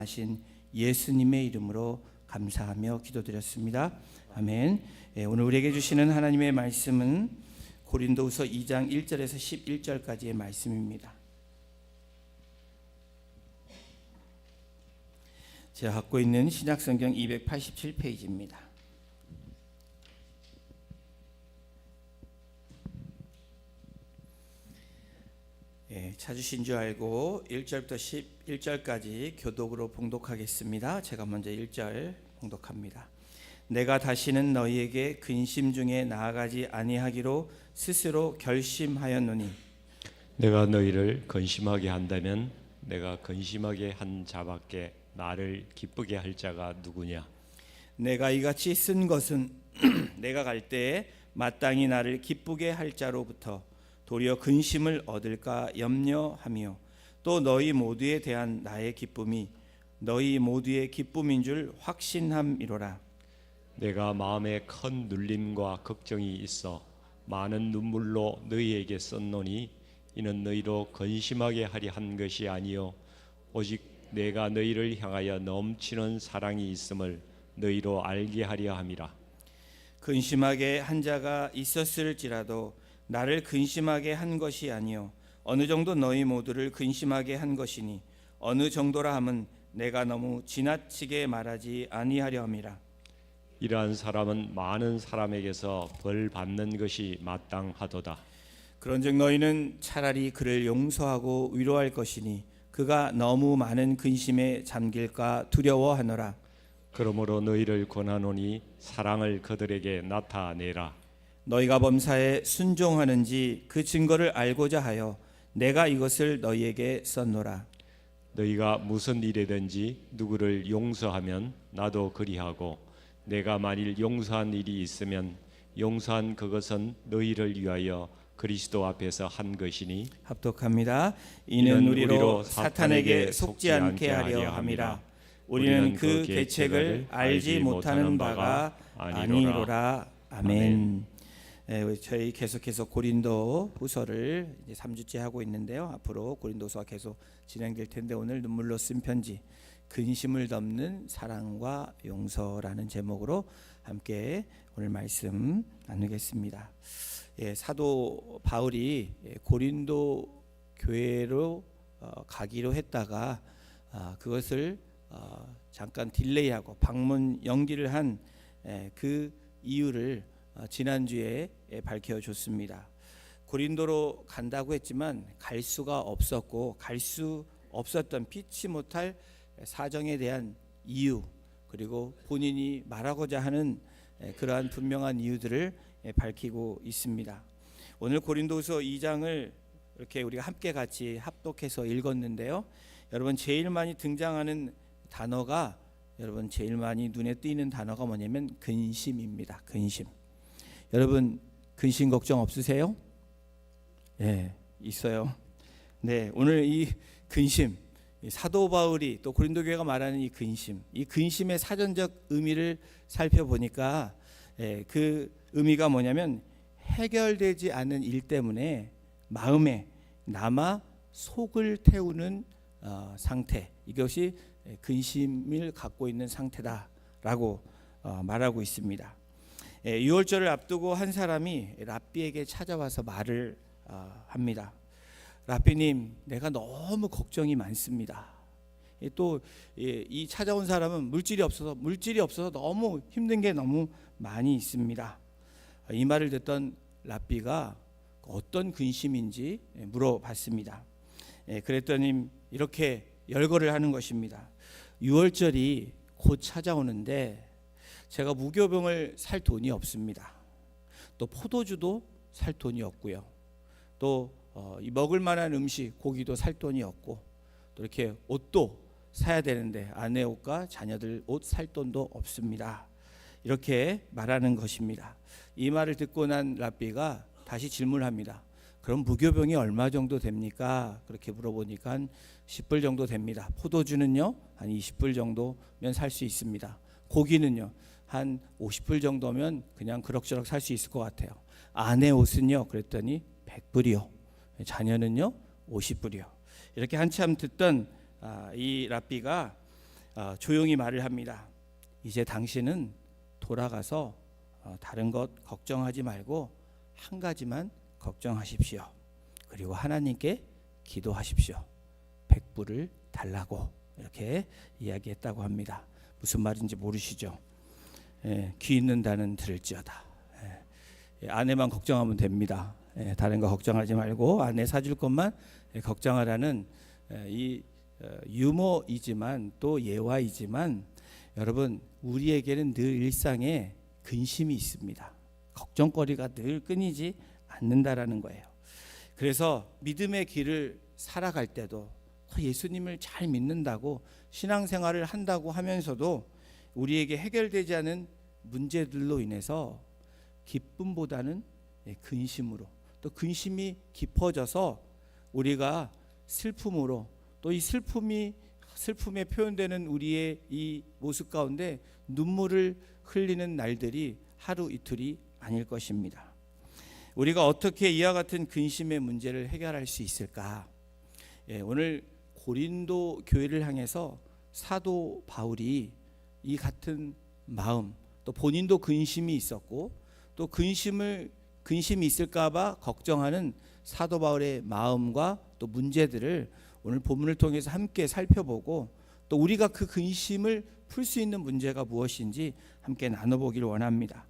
하신 예수님의 이름으로 감사하며 기도드렸습니다. 아멘. 오늘 우리에게 주시는 하나님의 말씀은 고린도후서 2장 1절에서 11절까지의 말씀입니다. 제가 갖고 있는 신약성경 287페이지입니다. 찾으신 줄 알고 1절부터 11절까지 교독으로 봉독하겠습니다. 제가 먼저 1절 봉독합니다. 내가 다시는 너희에게 근심 중에 나아가지 아니하기로 스스로 결심하였노니 내가 너희를 근심하게 한다면 내가 근심하게 한 자밖에 나를 기쁘게 할 자가 누구냐? 내가 이같이 쓴 것은 내가 갈 때에 마땅히 나를 기쁘게 할 자로부터 도리어 근심을 얻을까 염려하며 또 너희 모두에 대한 나의 기쁨이 너희 모두의 기쁨인 줄 확신함이로라. 내가 마음에 큰 눌림과 걱정이 있어 많은 눈물로 너희에게 썼노니 이는 너희로 근심하게 하려 한 것이 아니요 오직 내가 너희를 향하여 넘치는 사랑이 있음을 너희로 알게 하려 함이라. 근심하게 한 자가 있었을지라도 나를 근심하게 한 것이 아니요 어느 정도 너희 모두를 근심하게 한 것이니 어느 정도라 함은 내가 너무 지나치게 말하지 아니하려 함이라. 이러한 사람은 많은 사람에게서 벌 받는 것이 마땅하도다. 그런즉 너희는 차라리 그를 용서하고 위로할 것이니 그가 너무 많은 근심에 잠길까 두려워하노라. 그러므로 너희를 권하노니 사랑을 그들에게 나타내라. 너희가 범사에 순종하는지 그 증거를 알고자 하여 내가 이것을 너희에게 썼노라. 너희가 무슨 일이든지 누구를 용서하면 나도 그리하고 내가 만일 용서한 일이 있으면 용서한 그것은 너희를 위하여 그리스도 앞에서 한 것이니 합독합니다. 이는 우리로 사탄에게 속지 않게 하려 함이라. 우리는 그 계책을 알지 못하는 바가 아니로라. 아멘. 저희 계속해서 고린도 후서를 이제 3주째 하고 있는데요. 앞으로 고린도서가 계속 진행될 텐데 오늘 눈물로 쓴 편지 근심을 덮는 사랑과 용서라는 제목으로 함께 오늘 말씀 나누겠습니다. 사도 바울이 고린도 교회로 가기로 했다가 그것을 잠깐 딜레이하고 방문 연기를 한 그 이유를 지난주에 밝혀줬습니다. 고린도로 간다고 했지만 갈 수가 없었고 갈 수 없었던 피치 못할 사정에 대한 이유 그리고 본인이 말하고자 하는 그러한 분명한 이유들을 밝히고 있습니다. 오늘 고린도후서 2장을 이렇게 우리가 함께 같이 합독해서 읽었는데요. 여러분 제일 많이 등장하는 단어가 여러분 제일 많이 눈에 띄는 단어가 뭐냐면 근심입니다. 근심. 여러분 근심 걱정 없으세요? 네, 있어요. 네, 오늘 이 근심, 사도 바울이 또 고린도 교회가 말하는 이 근심의 사전적 의미를 살펴보니까 그 의미가 뭐냐면 해결되지 않은 일 때문에 마음에 남아 속을 태우는 상태, 이것이 근심을 갖고 있는 상태다라고 말하고 있습니다. 6월절을 앞두고 한 사람이 랍비에게 찾아와서 말을 합니다. 랍비님, 내가 너무 걱정이 많습니다. 또 이 찾아온 사람은 물질이 없어서 너무 힘든 게 너무 많이 있습니다. 이 말을 듣던 랍비가 어떤 근심인지 물어봤습니다. 그랬더니 이렇게 열거를 하는 것입니다. 6월절이 곧 찾아오는데 제가 무교병을 살 돈이 없습니다. 또 포도주도 살 돈이 없고요. 또 먹을 만한 음식, 고기도 살 돈이 없고 또 이렇게 옷도 사야 되는데 아내 옷과 자녀들 옷 살 돈도 없습니다. 이렇게 말하는 것입니다. 이 말을 듣고 난 랍비가 다시 질문합니다. 그럼 무교병이 얼마 정도 됩니까? 그렇게 물어보니까 한 10불 정도 됩니다. 포도주는요 한 20불 정도면 살 수 있습니다. 고기는요 한 50불 정도면 그냥 그럭저럭 살 수 있을 것 같아요. 아내 옷은요 그랬더니 100불이요. 자녀는요 50불이요. 이렇게 한참 듣던 이 랍비가 조용히 말을 합니다. 이제 당신은 돌아가서 다른 것 걱정하지 말고 한 가지만 걱정하십시오. 그리고 하나님께 기도하십시오. 백불을 달라고 이렇게 이야기했다고 합니다. 무슨 말인지 모르시죠? 귀 있는 자는 들을지어다. 아내만 걱정하면 됩니다. 다른 거 걱정하지 말고 아내 사줄 것만 걱정하라는 이 유머이지만 또 예화이지만 여러분 우리에게는 늘 일상에 근심이 있습니다. 걱정거리가 늘 끊이지 않는다라는 거예요. 그래서 믿음의 길을 살아갈 때도 예수님을 잘 믿는다고 신앙생활을 한다고 하면서도 우리에게 해결되지 않은 문제들로 인해서 기쁨보다는 근심으로 또 근심이 깊어져서 우리가 슬픔으로 또 이 슬픔에 표현되는 우리의 이 모습 가운데 눈물을 흘리는 날들이 하루 이틀이 아닐 것입니다. 우리가 어떻게 이와 같은 근심의 문제를 해결할 수 있을까? 오늘 고린도 교회를 향해서 사도 바울이 이 같은 마음, 또 본인도 근심이 있었고 또 근심이 있을까봐 걱정하는 사도 바울의 마음과 또 문제들을 오늘 본문을 통해서 함께 살펴보고 또 우리가 그 근심을 풀 수 있는 문제가 무엇인지 함께 나눠보기를 원합니다.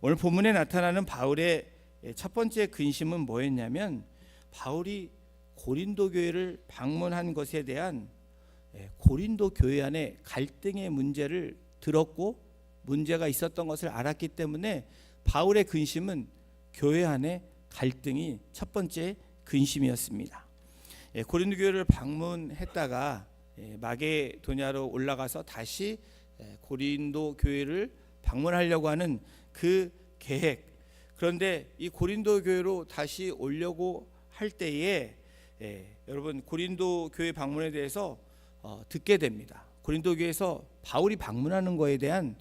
오늘 본문에 나타나는 바울의 첫 번째 근심은 뭐였냐면 바울이 고린도 교회를 방문한 것에 대한 고린도 교회 안에 갈등의 문제를 들었고 문제가 있었던 것을 알았기 때문에 바울의 근심은 교회 안에 갈등이 첫 번째 근심이었습니다. 고린도 교회를 방문했다가 마게도냐로 올라가서 다시 고린도 교회를 방문하려고 하는 그 계획. 그런데 이 고린도 교회로 다시 오려고 할 때에 여러분 고린도 교회 방문에 대해서 듣게 됩니다. 고린도 교회에서 바울이 방문하는 거에 대한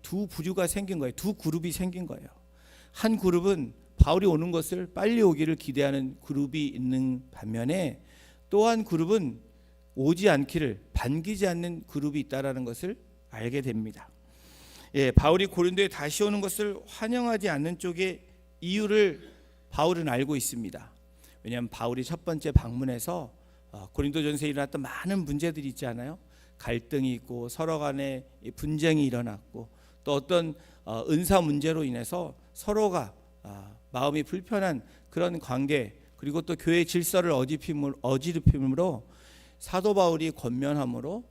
두 부류가 생긴 거예요. 두 그룹이 생긴 거예요. 한 그룹은 바울이 오는 것을 빨리 오기를 기대하는 그룹이 있는 반면에 또 한 그룹은 오지 않기를 반기지 않는 그룹이 있다라는 것을 알게 됩니다. 바울이 고린도에 다시 오는 것을 환영하지 않는 쪽의 이유를 바울은 알고 있습니다. 왜냐하면 바울이 첫 번째 방문해서 고린도전서에 일어났던 많은 문제들이 있지 않아요? 갈등이 있고 서로 간에 분쟁이 일어났고 또 어떤 은사 문제로 인해서 서로가 마음이 불편한 그런 관계 그리고 또 교회 질서를 어지럽힘으로 사도 바울이 권면함으로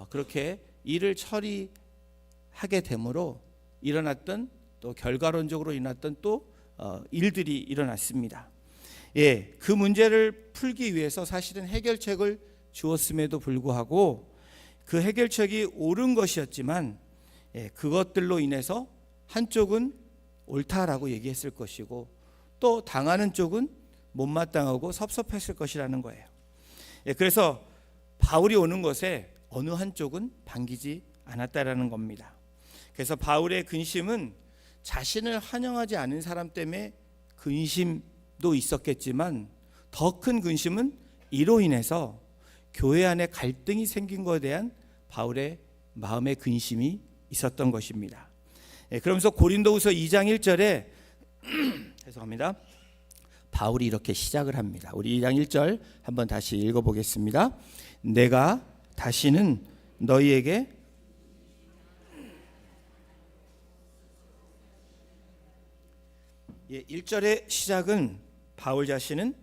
그렇게 일을 처리하게 되므로 일어났던 또 결과론적으로 일어났던 또 일들이 일어났습니다. 그 문제를 풀기 위해서 사실은 해결책을 주었음에도 불구하고 그 해결책이 옳은 것이었지만 그것들로 인해서 한쪽은 옳다라고 얘기했을 것이고 또 당하는 쪽은 못마땅하고 섭섭했을 것이라는 거예요. 그래서 바울이 오는 것에 어느 한쪽은 반기지 않았다라는 겁니다. 그래서 바울의 근심은 자신을 환영하지 않은 사람 때문에 근심도 있었겠지만 더 큰 근심은 이로 인해서 교회 안에 갈등이 생긴 것에 대한 바울의 마음의 근심이 있었던 것입니다. 그러면서 고린도후서 2장 1절에 죄송합니다. 바울이 이렇게 시작을 합니다. 우리 2장 1절 한번 다시 읽어보겠습니다. 내가 다시는 너희에게 예, 1절의 시작은 바울 자신은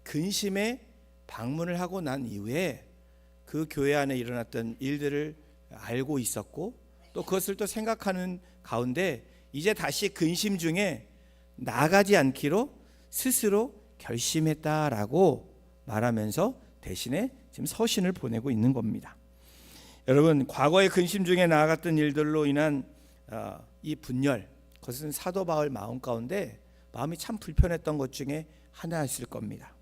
근심에 방문을 하고 난 이후에 그 교회 안에 일어났던 일들을 알고 있었고 또 그것을 또 생각하는 가운데 이제 다시 근심 중에 나아가지 않기로 스스로 결심했다라고 말하면서 대신에 지금 서신을 보내고 있는 겁니다. 여러분 과거의 근심 중에 나아갔던 일들로 인한 이 분열 그것은 사도 바울 마음 가운데 마음이 참 불편했던 것 중에 하나였을 겁니다.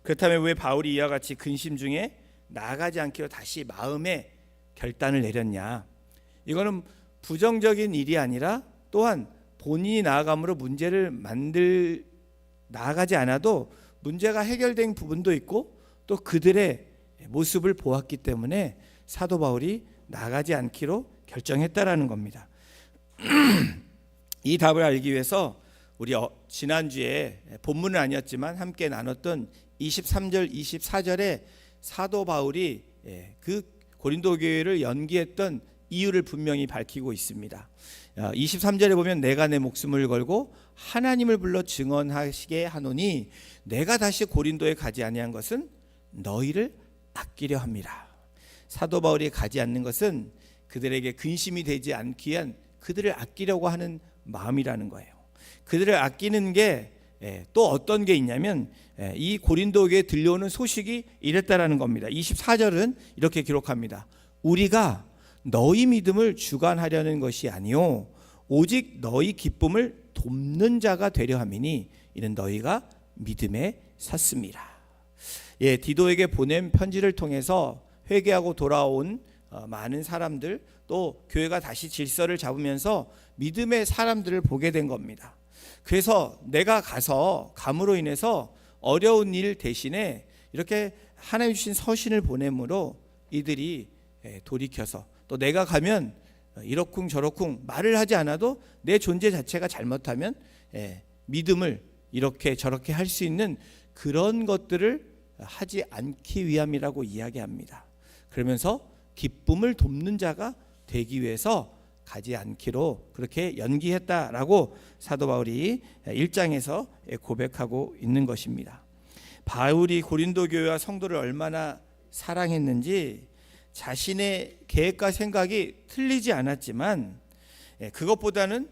그렇다면 왜 바울이 이와 같이 근심 중에 나아가지 않기로 다시 마음의 결단을 내렸냐? 이거는 부정적인 일이 아니라 또한 본인이 나아감으로 문제를 나아가지 않아도 문제가 해결된 부분도 있고 또 그들의 모습을 보았기 때문에 사도 바울이 나가지 않기로 결정했다라는 겁니다. 이 답을 알기 위해서 우리 지난주에 본문은 아니었지만 함께 나눴던 23절 24절에 사도 바울이 그 고린도 교회를 연기했던 이유를 분명히 밝히고 있습니다. 23절에 보면 내가 내 목숨을 걸고 하나님을 불러 증언하시게 하노니 내가 다시 고린도에 가지 아니한 것은 너희를 아끼려 함이라. 사도 바울이 가지 않는 것은 그들에게 근심이 되지 않기 위한 그들을 아끼려고 하는 마음이라는 거예요. 그들을 아끼는 게 또 어떤 게 있냐면 이 고린도 교회에 들려오는 소식이 이랬다라는 겁니다. 24절은 이렇게 기록합니다. 우리가 너희 믿음을 주관하려는 것이 아니요 오직 너희 기쁨을 돕는 자가 되려 함이니 이는 너희가 믿음에 섰습니다. 디도에게 보낸 편지를 통해서 회개하고 돌아온 많은 사람들, 또 교회가 다시 질서를 잡으면서 믿음의 사람들을 보게 된 겁니다. 그래서 내가 가서 감으로 인해서 어려운 일 대신에 이렇게 하나님 주신 서신을 보내므로 이들이 돌이켜서, 또 내가 가면 이러쿵 저러쿵 말을 하지 않아도 내 존재 자체가 잘못하면 믿음을 이렇게 저렇게 할 수 있는 그런 것들을 하지 않기 위함이라고 이야기합니다. 그러면서 기쁨을 돕는 자가 되기 위해서 가지 않기로 그렇게 연기했다라고 사도 바울이 1장에서 고백하고 있는 것입니다. 바울이 고린도 교회와 성도를 얼마나 사랑했는지 자신의 계획과 생각이 틀리지 않았지만 그것보다는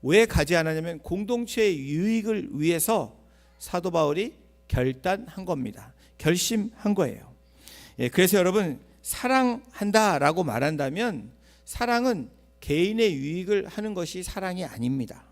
왜 가지 않았냐면 공동체의 유익을 위해서 사도 바울이 결단한 겁니다. 결심한 거예요. 그래서 여러분, 사랑한다라고 말한다면 사랑은 개인의 유익을 하는 것이 사랑이 아닙니다.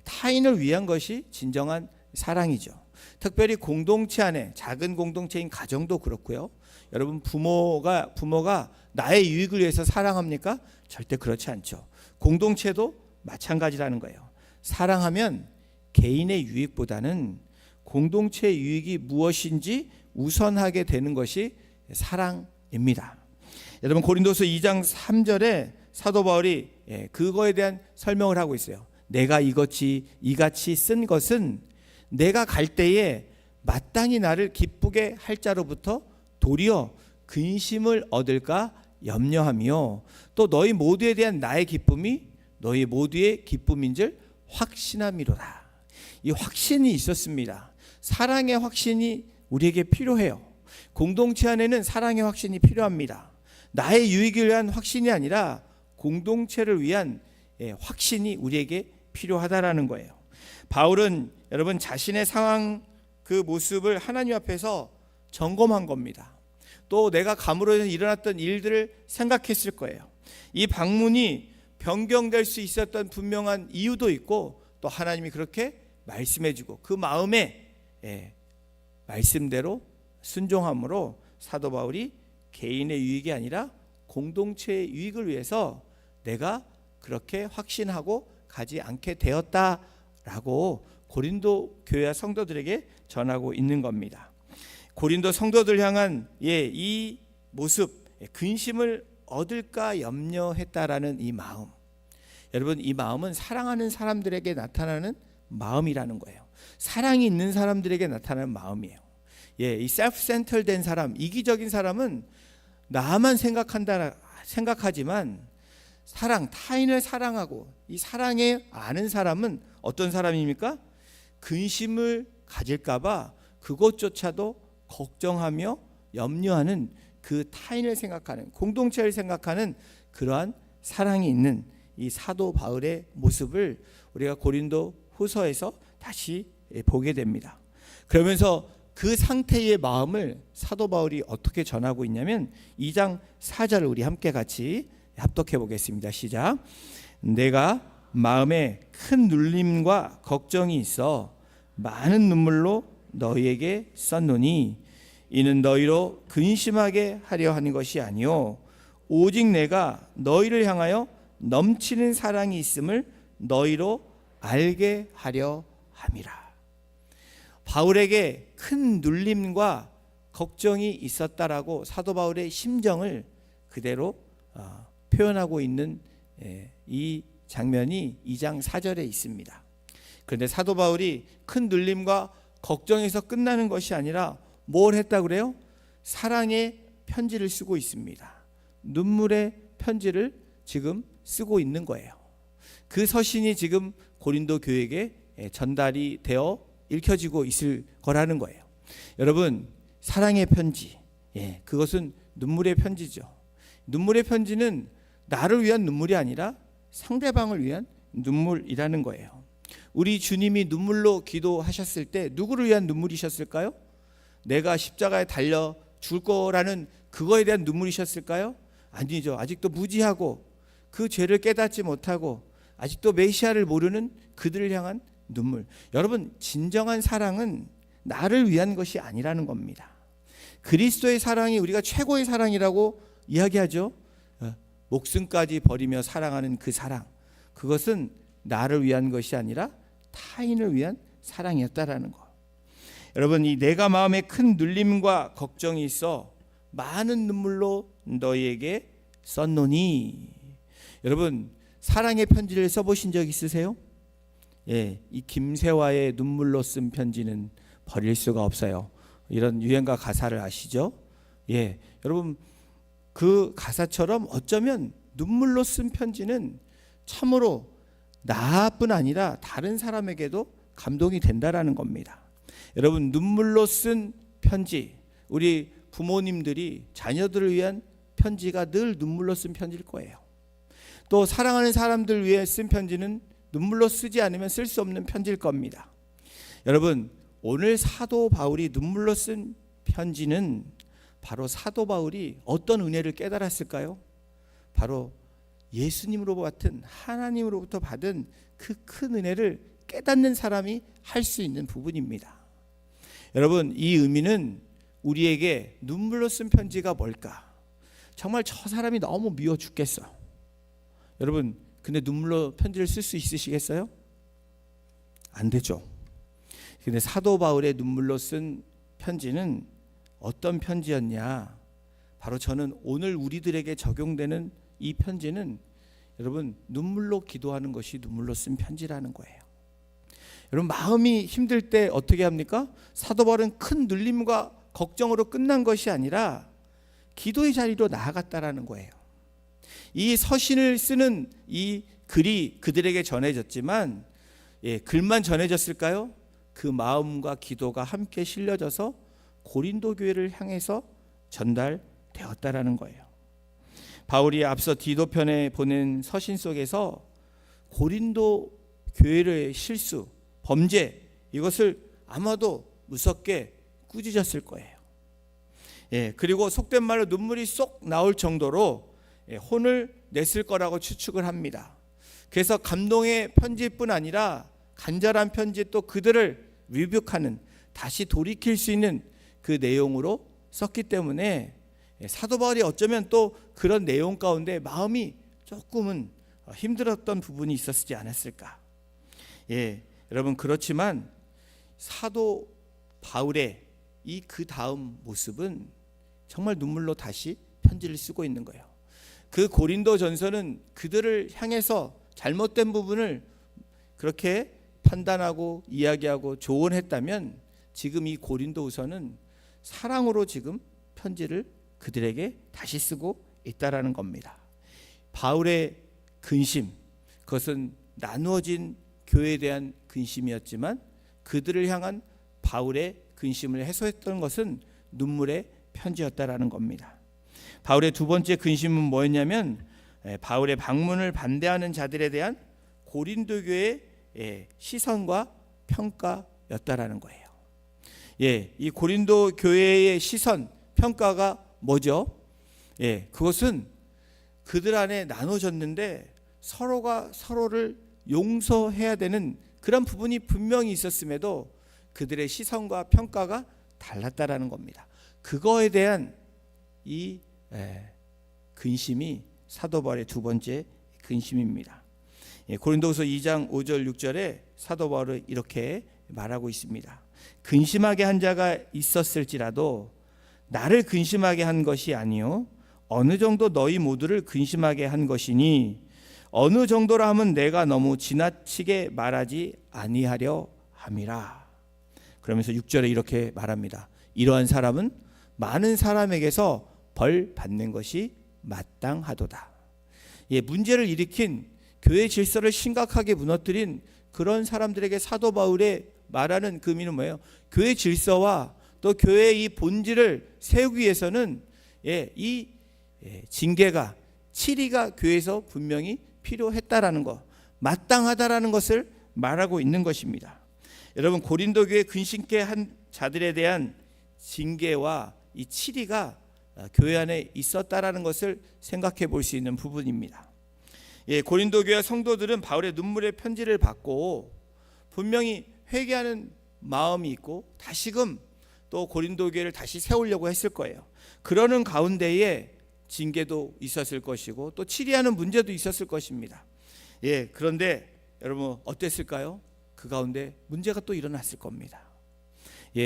타인을 위한 것이 진정한 사랑이죠. 특별히 공동체 안에, 작은 공동체인 가정도 그렇고요. 여러분, 부모가 나의 유익을 위해서 사랑합니까? 절대 그렇지 않죠. 공동체도 마찬가지라는 거예요. 사랑하면 개인의 유익보다는 공동체의 유익이 무엇인지 우선하게 되는 것이 사랑입니다. 여러분, 고린도서 2장 3절에 사도 바울이 그거에 대한 설명을 하고 있어요. 내가 이같이 쓴 것은 내가 갈 때에 마땅히 나를 기쁘게 할 자로부터 도리어 근심을 얻을까 염려하며 또 너희 모두에 대한 나의 기쁨이 너희 모두의 기쁨인 줄 확신함이로다. 이 확신이 있었습니다. 사랑의 확신이 우리에게 필요해요. 공동체 안에는 사랑의 확신이 필요합니다. 나의 유익을 위한 확신이 아니라 공동체를 위한 확신이 우리에게 필요하다라는 거예요. 바울은 여러분 자신의 상황 그 모습을 하나님 앞에서 점검한 겁니다. 또 내가 감으로 일어났던 일들을 생각했을 거예요. 이 방문이 변경될 수 있었던 분명한 이유도 있고 또 하나님이 그렇게 말씀해주고 그 마음에 말씀대로 순종함으로 사도 바울이 개인의 유익이 아니라 공동체의 유익을 위해서 내가 그렇게 확신하고 가지 않게 되었다라고 고린도 교회와 성도들에게 전하고 있는 겁니다. 고린도 성도들 향한 이 모습, 근심을 얻을까 염려했다라는 이 마음, 여러분, 이 마음은 사랑하는 사람들에게 나타나는 마음이라는 거예요. 사랑이 있는 사람들에게 나타나는 마음이에요. 이 self-centered된 사람, 이기적인 사람은 나만 생각하지만 타인을 사랑하고 이 사랑에 아는 사람은 어떤 사람입니까? 근심을 가질까 봐 그것조차도 걱정하며 염려하는 그 타인을 생각하는, 공동체를 생각하는 그러한 사랑이 있는 이 사도 바울의 모습을 우리가 고린도 후서에서 다시 보게 됩니다. 그러면서 그 상태의 마음을 사도 바울이 어떻게 전하고 있냐면 2장 4절을 우리 함께 같이 합독해 보겠습니다. 시작. 내가 마음에 큰 눌림과 걱정이 있어 많은 눈물로 너희에게 썼노니 이는 너희로 근심하게 하려 하는 것이 아니요 오직 내가 너희를 향하여 넘치는 사랑이 있음을 너희로 알게 하려 함이라. 바울에게 큰 눌림과 걱정이 있었다라고 사도 바울의 심정을 그대로 표현하고 있는 이 장면이 2장 4절에 있습니다. 그런데 사도 바울이 큰 눌림과 걱정에서 끝나는 것이 아니라 뭘 했다 그래요? 사랑의 편지를 쓰고 있습니다. 눈물의 편지를 지금 쓰고 있는 거예요. 그 서신이 지금 고린도 교회에게 전달이 되어 읽혀지고 있을 거라는 거예요. 여러분, 사랑의 편지, 그것은 눈물의 편지죠. 눈물의 편지는 나를 위한 눈물이 아니라 상대방을 위한 눈물이라는 거예요. 우리 주님이 눈물로 기도하셨을 때 누구를 위한 눈물이셨을까요? 내가 십자가에 달려 죽을 거라는 그거에 대한 눈물이셨을까요? 아니죠. 아직도 무지하고 그 죄를 깨닫지 못하고 아직도 메시아를 모르는 그들을 향한 눈물. 여러분, 진정한 사랑은 나를 위한 것이 아니라는 겁니다. 그리스도의 사랑이 우리가 최고의 사랑이라고 이야기하죠. 목숨까지 버리며 사랑하는 그 사랑, 그것은 나를 위한 것이 아니라 타인을 위한 사랑이었다라는 거. 여러분, 이 내가 마음에 큰 눌림과 걱정이 있어 많은 눈물로 너희에게 썼노니. 여러분, 사랑의 편지를 써보신 적 있으세요? 이 김세화의 눈물로 쓴 편지는 버릴 수가 없어요. 이런 유행가 가사를 아시죠? 여러분, 그 가사처럼 어쩌면 눈물로 쓴 편지는 참으로 나뿐 아니라 다른 사람에게도 감동이 된다라는 겁니다. 여러분, 눈물로 쓴 편지, 우리 부모님들이 자녀들을 위한 편지가 늘 눈물로 쓴 편지일 거예요. 또 사랑하는 사람들 위해 쓴 편지는 눈물로 쓰지 않으면 쓸 수 없는 편지일 겁니다. 여러분, 오늘 사도 바울이 눈물로 쓴 편지는 바로 사도 바울이 어떤 은혜를 깨달았을까요? 바로 예수님으로부터 받은, 하나님으로부터 받은 그 큰 은혜를 깨닫는 사람이 할 수 있는 부분입니다. 여러분, 이 의미는 우리에게 눈물로 쓴 편지가 뭘까? 정말 저 사람이 너무 미워 죽겠어. 여러분, 근데 눈물로 편지를 쓸 수 있으시겠어요? 안 되죠. 근데 사도 바울의 눈물로 쓴 편지는 어떤 편지였냐? 바로 저는 오늘 우리들에게 적용되는 이 편지는 여러분, 눈물로 기도하는 것이 눈물로 쓴 편지라는 거예요. 여러분, 마음이 힘들 때 어떻게 합니까? 사도 바울은 큰 눌림과 걱정으로 끝난 것이 아니라 기도의 자리로 나아갔다라는 거예요. 이 서신을 쓰는 이 글이 그들에게 전해졌지만, 글만 전해졌을까요? 그 마음과 기도가 함께 실려져서 고린도 교회를 향해서 전달되었다라는 거예요. 바울이 앞서 디도편에 보낸 서신 속에서 고린도 교회의 실수, 범죄, 이것을 아마도 무섭게 꾸짖었을 거예요. 그리고 속된 말로 눈물이 쏙 나올 정도로 혼을 냈을 거라고 추측을 합니다. 그래서 감동의 편지뿐 아니라 간절한 편지, 또 그들을 리뷰하는, 다시 돌이킬 수 있는 그 내용으로 썼기 때문에 사도 바울이 어쩌면 또 그런 내용 가운데 마음이 조금은 힘들었던 부분이 있었지 않았을까. 여러분, 그렇지만 사도 바울의 이 그 다음 모습은 정말 눈물로 다시 편지를 쓰고 있는 거예요. 그 고린도 전서는 그들을 향해서 잘못된 부분을 그렇게 판단하고 이야기하고 조언했다면, 지금 이 고린도후서는 사랑으로 지금 편지를 그들에게 다시 쓰고 있다라는 겁니다. 바울의 근심, 그것은 나누어진 교회에 대한 근심이었지만 그들을 향한 바울의 근심을 해소했던 것은 눈물의 편지였다라는 겁니다. 바울의 두 번째 근심은 뭐였냐면, 바울의 방문을 반대하는 자들에 대한 고린도 교회의 시선과 평가였다라는 거예요. 이 고린도 교회의 시선, 평가가 뭐죠? 그것은 그들 안에 나눠졌는데 서로가 서로를 용서해야 되는 그런 부분이 분명히 있었음에도 그들의 시선과 평가가 달랐다라는 겁니다. 그거에 대한 이 근심이 사도 바울의 두 번째 근심입니다. 고린도후서 2장 5절 6절에 사도 바울은 이렇게 말하고 있습니다. 근심하게 한 자가 있었을지라도 나를 근심하게 한 것이 아니요 어느 정도 너희 모두를 근심하게 한 것이니 어느 정도라 하면 내가 너무 지나치게 말하지 아니하려 함이라. 그러면서 6절에 이렇게 말합니다. 이러한 사람은 많은 사람에게서 벌 받는 것이 마땅하도다. 문제를 일으킨 교회 질서를 심각하게 무너뜨린 그런 사람들에게 사도 바울의 말하는 그 의미는 뭐예요? 교회 질서와 또 교회의 이 본질을 세우기 위해서는 이 징계가, 치리가 교회에서 분명히 필요했다라는 것, 마땅하다라는 것을 말하고 있는 것입니다. 여러분, 고린도 교회 근심케 한 자들에 대한 징계와 이 치리가 교회 안에 있었다라는 것을 생각해 볼 수 있는 부분입니다. 고린도 교회 성도들은 바울의 눈물의 편지를 받고 분명히 회개하는 마음이 있고 다시금 또 고린도 교회를 다시 세우려고 했을 거예요. 그러는 가운데에 징계도 있었을 것이고 또 치리하는 문제도 있었을 것입니다. 그런데 여러분 어땠을까요? 그 가운데 문제가 또 일어났을 겁니다.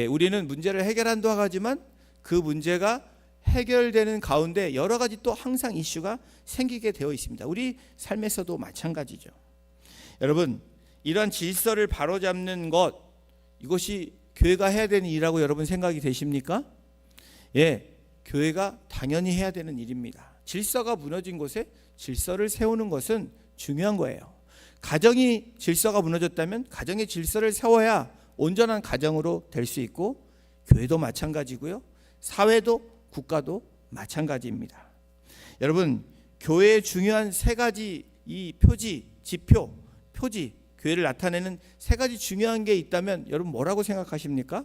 우리는 문제를 해결한다고 하지만 그 문제가 해결되는 가운데 여러 가지 또 항상 이슈가 생기게 되어 있습니다. 우리 삶에서도 마찬가지죠. 여러분, 이런 질서를 바로잡는 것, 이것이 교회가 해야 되는 일이라고 여러분 생각이 되십니까? 교회가 당연히 해야 되는 일입니다. 질서가 무너진 곳에 질서를 세우는 것은 중요한 거예요. 가정이 질서가 무너졌다면 가정의 질서를 세워야 온전한 가정으로 될 수 있고, 교회도 마찬가지고요, 사회도 국가도 마찬가지입니다. 여러분, 교회의 중요한 세 가지 이 표지, 지표, 표지, 교회를 나타내는 세 가지 중요한 게 있다면 여러분 뭐라고 생각하십니까?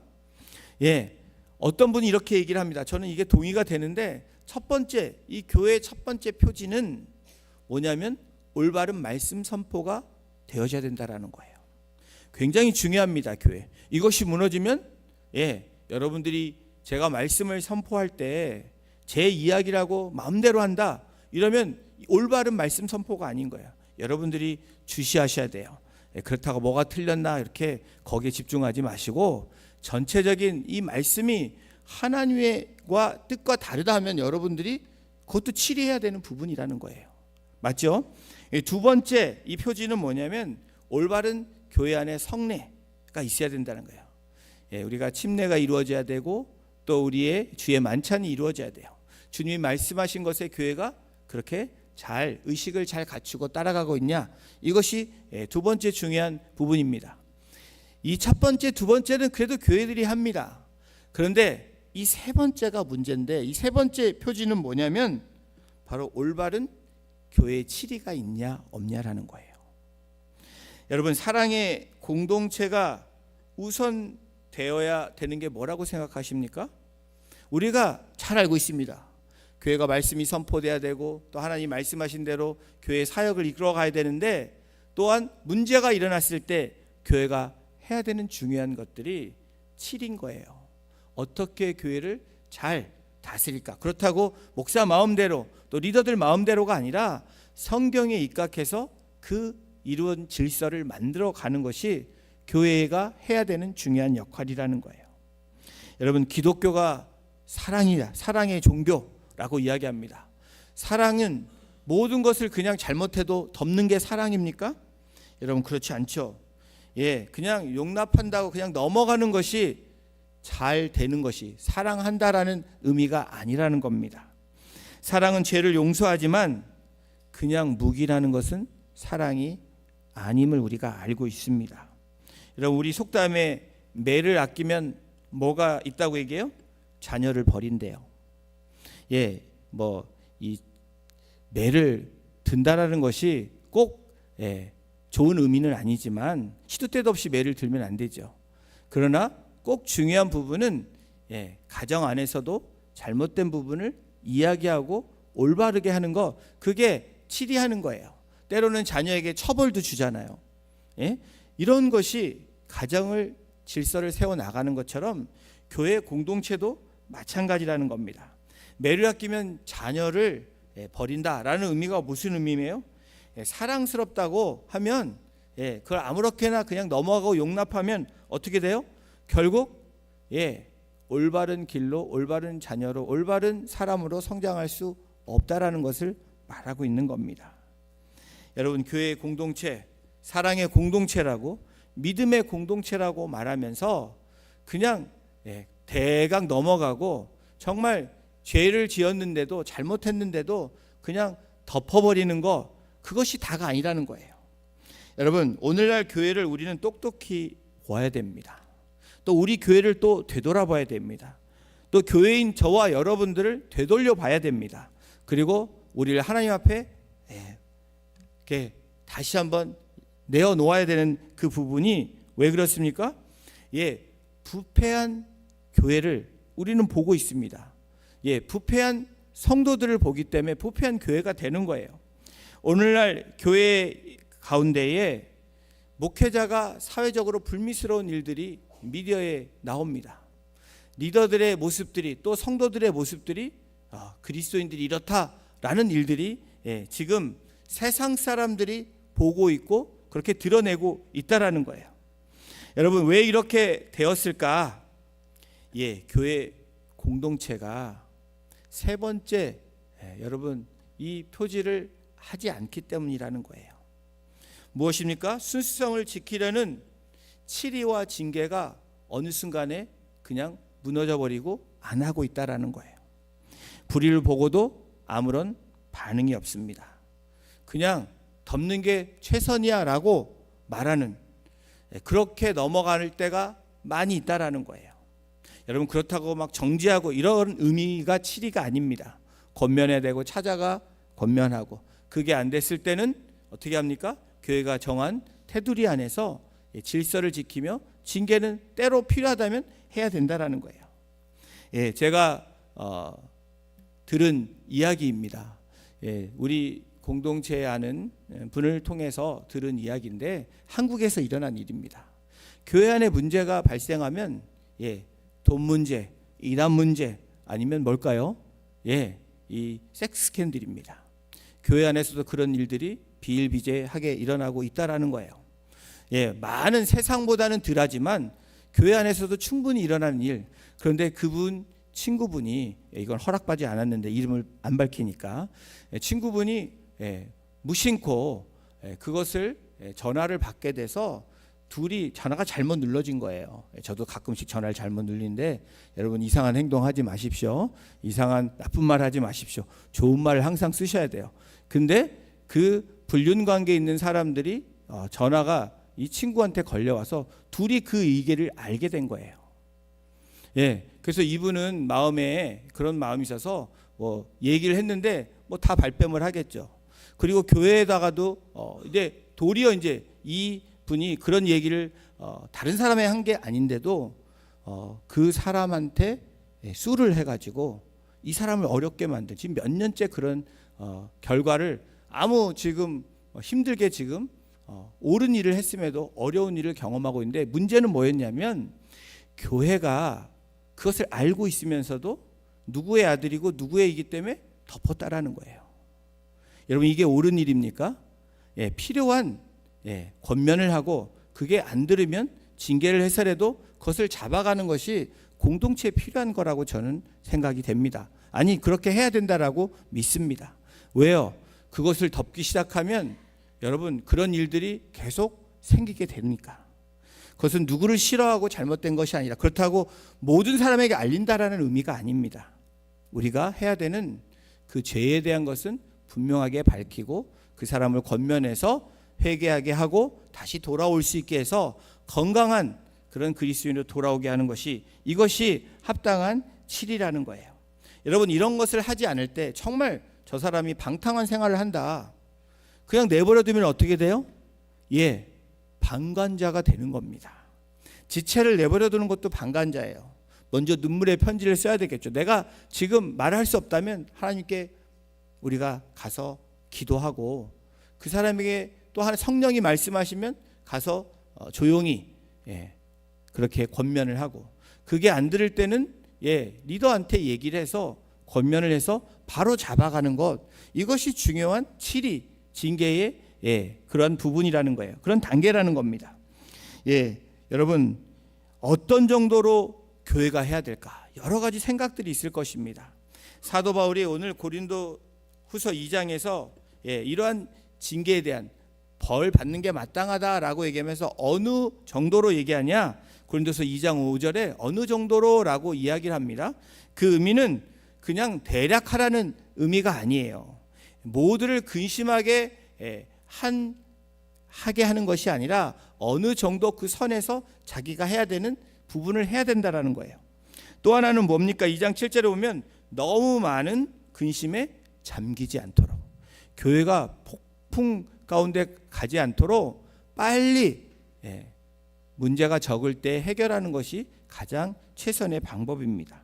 어떤 분이 이렇게 얘기를 합니다. 저는 이게 동의가 되는데, 첫 번째, 이 교회의 첫 번째 표지는 뭐냐면 올바른 말씀 선포가 되어져야 된다라는 거예요. 굉장히 중요합니다. 교회. 이것이 무너지면 여러분들이 제가 말씀을 선포할 때 제 이야기라고 마음대로 한다, 이러면 올바른 말씀 선포가 아닌 거예요. 여러분들이 주시하셔야 돼요. 그렇다고 뭐가 틀렸나 이렇게 거기에 집중하지 마시고 전체적인 이 말씀이 하나님의 뜻과 다르다 하면 여러분들이 그것도 치리해야 되는 부분이라는 거예요. 맞죠? 두 번째 이 표지는 뭐냐면 올바른 교회 안에 성례가 있어야 된다는 거예요. 우리가 침례가 이루어져야 되고 또 우리의 주의 만찬이 이루어져야 돼요. 주님이 말씀하신 것에 교회가 그렇게 잘 의식을 잘 갖추고 따라가고 있냐, 이것이 두 번째 중요한 부분입니다. 이 첫 번째, 두 번째는 그래도 교회들이 합니다. 그런데 이 세 번째가 문제인데, 이 세 번째 표지는 뭐냐면 바로 올바른 교회의 치리가 있냐 없냐라는 거예요. 여러분, 사랑의 공동체가 우선 되어야 되는 게 뭐라고 생각하십니까? 우리가 잘 알고 있습니다. 교회가 말씀이 선포돼야 되고 또 하나님 말씀하신 대로 교회 사역을 이끌어 가야 되는데, 또한 문제가 일어났을 때 교회가 해야 되는 중요한 것들이 치리인 거예요. 어떻게 교회를 잘 다스릴까? 그렇다고 목사 마음대로 또 리더들 마음대로가 아니라 성경에 입각해서 그 이루어진 질서를 만들어 가는 것이 교회가 해야 되는 중요한 역할이라는 거예요. 여러분, 기독교가 사랑이다, 사랑의 종교라고 이야기합니다. 사랑은 모든 것을 그냥 잘못해도 덮는 게 사랑입니까? 여러분, 그렇지 않죠. 그냥 용납한다고 그냥 넘어가는 것이 잘 되는 것이 사랑한다라는 의미가 아니라는 겁니다. 사랑은 죄를 용서하지만 그냥 묵인하는 것은 사랑이 아님을 우리가 알고 있습니다. 여러분, 우리 속담에 매를 아끼면 뭐가 있다고 얘기해요? 자녀를 버린대요. 이 매를 든다라는 것이 꼭 좋은 의미는 아니지만 시도 때도 없이 매를 들면 안 되죠. 그러나 꼭 중요한 부분은 가정 안에서도 잘못된 부분을 이야기하고 올바르게 하는 거, 그게 치리하는 거예요. 때로는 자녀에게 처벌도 주잖아요. 이런 것이 가정을 질서를 세워나가는 것처럼 교회 공동체도 마찬가지라는 겁니다. 매를 아끼면 자녀를 버린다라는 의미가 무슨 의미예요? 사랑스럽다고 하면 그걸 아무렇게나 그냥 넘어가고 용납하면 어떻게 돼요? 결국 올바른 길로, 올바른 자녀로, 올바른 사람으로 성장할 수 없다라는 것을 말하고 있는 겁니다. 여러분, 교회의 공동체, 사랑의 공동체라고, 믿음의 공동체라고 말하면서 그냥 대강 넘어가고 정말 죄를 지었는데도, 잘못했는데도 그냥 덮어버리는 거, 그것이 다가 아니라는 거예요. 여러분, 오늘날 교회를 우리는 똑똑히 보아야 됩니다. 또 우리 교회를 또 되돌아봐야 됩니다. 또 교회인 저와 여러분들을 되돌려 봐야 됩니다. 그리고 우리를 하나님 앞에 이렇게 다시 한번 내어놓아야 되는 그 부분이 왜 그렇습니까? 부패한 교회를 우리는 보고 있습니다. 부패한 성도들을 보기 때문에 부패한 교회가 되는 거예요. 오늘날 교회 가운데에 목회자가 사회적으로 불미스러운 일들이 미디어에 나옵니다. 리더들의 모습들이, 또 성도들의 모습들이 그리스도인들이 이렇다라는 일들이 지금 세상 사람들이 보고 있고 그렇게 드러내고 있다라는 거예요. 여러분, 왜 이렇게 되었을까? 교회 공동체가 세 번째, 여러분, 이 표지를 하지 않기 때문이라는 거예요. 무엇입니까? 순수성을 지키려는 치리와 징계가 어느 순간에 그냥 무너져 버리고 안 하고 있다라는 거예요. 불의를 보고도 아무런 반응이 없습니다. 그냥 덮는 게 최선이야라고 말하는, 그렇게 넘어갈 때가 많이 있다라는 거예요. 여러분, 그렇다고 막 정지하고 이런 의미가 치리가 아닙니다. 권면해야 되고 찾아가 권면하고, 그게 안 됐을 때는 어떻게 합니까? 교회가 정한 테두리 안에서 질서를 지키며 징계는 때로 필요하다면 해야 된다라는 거예요. 제가 들은 이야기입니다. 우리 공동체에 아는 분을 통해서 들은 이야기인데, 한국에서 일어난 일입니다. 교회 안에 문제가 발생하면 돈 문제, 이남 문제, 아니면 뭘까요? 이 섹스 스캔들입니다. 교회 안에서도 그런 일들이 비일비재하게 일어나고 있다라는 거예요. 많은 세상보다는 덜하지만 교회 안에서도 충분히 일어나는 일. 그런데 그분 친구분이, 이건 허락받지 않았는데 이름을 안 밝히니까, 친구분이 무심코 그것을 전화를 받게 돼서 둘이 전화가 잘못 눌러진 거예요. 저도 가끔씩 전화를 잘못 눌리는데, 여러분, 이상한 행동하지 마십시오. 이상한 나쁜 말 하지 마십시오. 좋은 말을 항상 쓰셔야 돼요. 근데 그 불륜 관계에 있는 사람들이 전화가 이 친구한테 걸려와서 둘이 그 의계를 알게 된 거예요. 그래서 이분은 마음에 그런 마음이 있어서 얘기를 했는데 다 발뺌을 하겠죠. 그리고 교회에다가도 이제 도리어 이제 이 분이 그런 얘기를 다른 사람에 한 게 아닌데도 그 사람한테 수를 해가지고 이 사람을 어렵게 만든, 지금 몇 년째 그런 결과를, 아무 지금 힘들게 지금 옳은 일을 했음에도 어려운 일을 경험하고 있는데, 문제는 뭐였냐면 교회가 그것을 알고 있으면서도 누구의 아들이고 누구의이기 때문에 덮었다라는 거예요. 여러분, 이게 옳은 일입니까? 필요한 권면을 하고 그게 안 들으면 징계를 해서라도 그것을 잡아가는 것이 공동체에 필요한 거라고 저는 생각이 됩니다. 아니, 그렇게 해야 된다라고 믿습니다. 왜요? 그것을 덮기 시작하면 여러분, 그런 일들이 계속 생기게 되니까. 그것은 누구를 싫어하고 잘못된 것이 아니라, 그렇다고 모든 사람에게 알린다라는 의미가 아닙니다. 우리가 해야 되는 그 죄에 대한 것은 분명하게 밝히고 그 사람을 권면해서 회개하게 하고 다시 돌아올 수 있게 해서 건강한 그런 그리스도인으로 돌아오게 하는 것이, 이것이 합당한 치리라는 거예요. 여러분, 이런 것을 하지 않을 때 정말 저 사람이 방탕한 생활을 한다, 그냥 내버려두면 어떻게 돼요? 방관자가 되는 겁니다. 지체를 내버려두는 것도 방관자예요. 먼저 눈물의 편지를 써야 되겠죠. 내가 지금 말할 수 없다면 하나님께 우리가 가서 기도하고, 그 사람에게 또 하나 성령이 말씀하시면 가서 조용히 그렇게 권면을 하고, 그게 안 들을 때는 리더한테 얘기를 해서 권면을 해서 바로 잡아가는 것, 이것이 중요한 치리, 징계의 그런 부분이라는 거예요. 그런 단계라는 겁니다. 여러분, 어떤 정도로 교회가 해야 될까? 여러 가지 생각들이 있을 것입니다. 사도 바울이 오늘 고린도 후서 2장에서 이러한 징계에 대한 벌 받는 게 마땅하다라고 얘기하면서 어느 정도로 얘기하냐? 고린도서 2장 5절에 어느 정도로라고 이야기를 합니다. 그 의미는 그냥 대략하라는 의미가 아니에요. 모두를 근심하게 하게 하는 것이 아니라 어느 정도 그 선에서 자기가 해야 되는 부분을 해야 된다라는 거예요. 또 하나는 뭡니까? 2장 7절에 보면 너무 많은 근심에 잠기지 않도록, 교회가 폭풍 가운데 가지 않도록 빨리 문제가 적을 때 해결하는 것이 가장 최선의 방법입니다.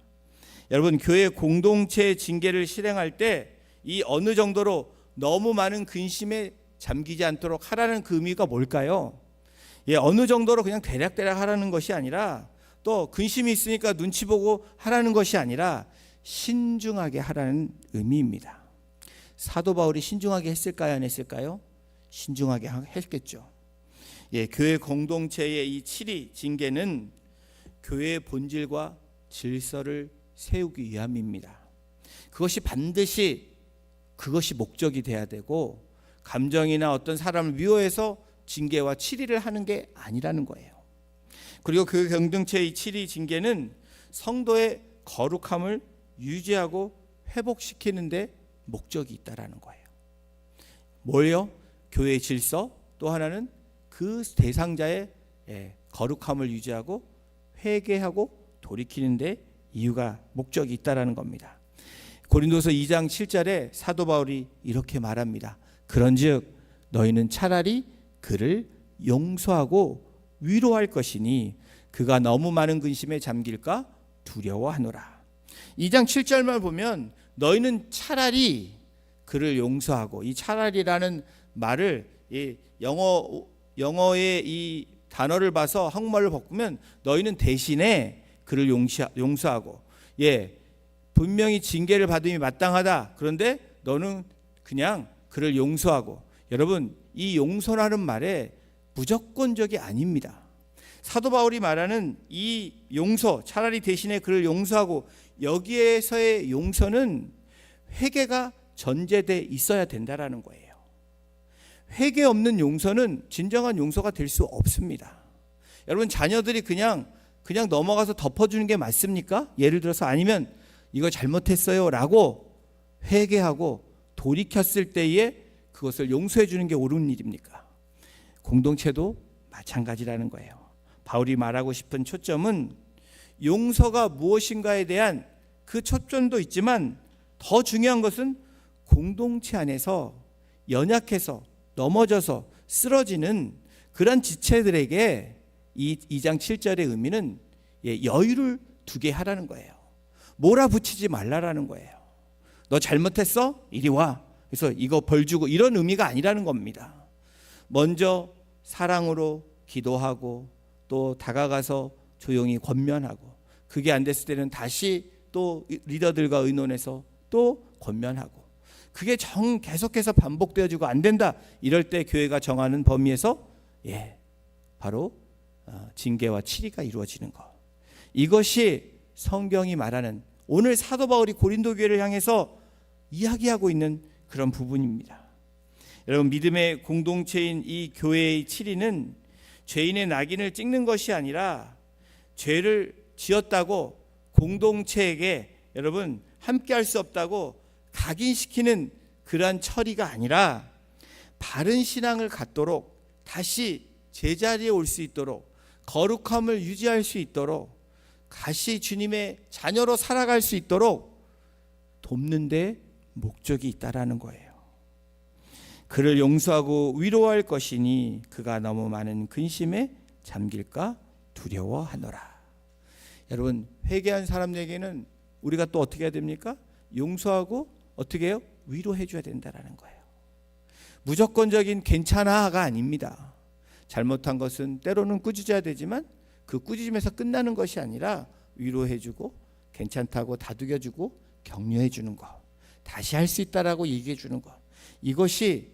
여러분, 교회 공동체 징계를 실행할 때 이 어느 정도로 너무 많은 근심에 잠기지 않도록 하라는 그 의미가 뭘까요? 어느 정도로 그냥 대략대략 하라는 것이 아니라, 또 근심이 있으니까 눈치 보고 하라는 것이 아니라 신중하게 하라는 의미입니다. 사도 바울이 신중하게 했을까요, 안 했을까요? 신중하게 했겠죠. 교회 공동체의 이 7위 징계는 교회의 본질과 질서를 세우기 위함입니다. 그것이 반드시 그것이 목적이 돼야 되고, 감정이나 어떤 사람을 미워해서 징계와 7위를 하는 게 아니라는 거예요. 그리고 그 공동체의 7위 징계는 성도의 거룩함을 유지하고 회복시키는 데 목적이 있다라는 거예요. 뭘요? 교회의 질서, 또 하나는 그 대상자의 거룩함을 유지하고 회개하고 돌이키는 데 이유가 목적이 있다라는 겁니다. 고린도서 2장 7절에 사도 바울이 이렇게 말합니다. 그런즉 너희는 차라리 그를 용서하고 위로할 것이니 그가 너무 많은 근심에 잠길까 두려워하노라. 2장 7절만 보면 너희는 차라리 그를 용서하고, 이 차라리라는 말을 영어의 이 단어를 봐서 한국말로 바꾸면 너희는 대신에 그를 용서하고, 분명히 징계를 받음이 마땅하다. 그런데 너는 그냥 그를 용서하고. 여러분, 이 용서라는 말에 무조건적이 아닙니다. 사도 바울이 말하는 이 용서, 차라리 대신에 그를 용서하고, 여기에서의 용서는 회개가 전제돼 있어야 된다라는 거예요. 회개 없는 용서는 진정한 용서가 될 수 없습니다. 여러분, 자녀들이 그냥 넘어가서 덮어주는 게 맞습니까? 예를 들어서 아니면 이거 잘못했어요 라고 회개하고 돌이켰을 때에 그것을 용서해 주는 게 옳은 일입니까? 공동체도 마찬가지라는 거예요. 바울이 말하고 싶은 초점은 용서가 무엇인가에 대한 그 초점도 있지만, 더 중요한 것은 공동체 안에서 연약해서 넘어져서 쓰러지는 그런 지체들에게 이 2장 7절의 의미는 여유를 두게 하라는 거예요. 몰아붙이지 말라라는 거예요. 너 잘못했어? 이리 와. 그래서 이거 벌 주고, 이런 의미가 아니라는 겁니다. 먼저 사랑으로 기도하고, 또 다가가서 조용히 권면하고, 그게 안 됐을 때는 다시 또 리더들과 의논해서 또 권면하고, 그게 계속해서 반복되어지고 안 된다, 이럴 때 교회가 정하는 범위에서 바로 징계와 치리가 이루어지는 것. 이것이 성경이 말하는, 오늘 사도 바울이 고린도 교회를 향해서 이야기하고 있는 그런 부분입니다. 여러분, 믿음의 공동체인 이 교회의 치리는 죄인의 낙인을 찍는 것이 아니라, 죄를 지었다고 공동체에게 여러분 함께 할 수 없다고 각인시키는 그러한 처리가 아니라, 바른 신앙을 갖도록, 다시 제자리에 올 수 있도록, 거룩함을 유지할 수 있도록, 다시 주님의 자녀로 살아갈 수 있도록 돕는 데 목적이 있다라는 거예요. 그를 용서하고 위로할 것이니 그가 너무 많은 근심에 잠길까 두려워하노라. 여러분, 회개한 사람에게는 우리가 또 어떻게 해야 됩니까? 용서하고 어떻게 해요? 위로해 줘야 된다라는 거예요. 무조건적인 괜찮아가 아닙니다. 잘못한 것은 때로는 꾸짖어야 되지만, 그 꾸짖음에서 끝나는 것이 아니라 위로해 주고 괜찮다고 다독여 주고 격려해 주는 것, 다시 할 수 있다라고 얘기해 주는 것, 이것이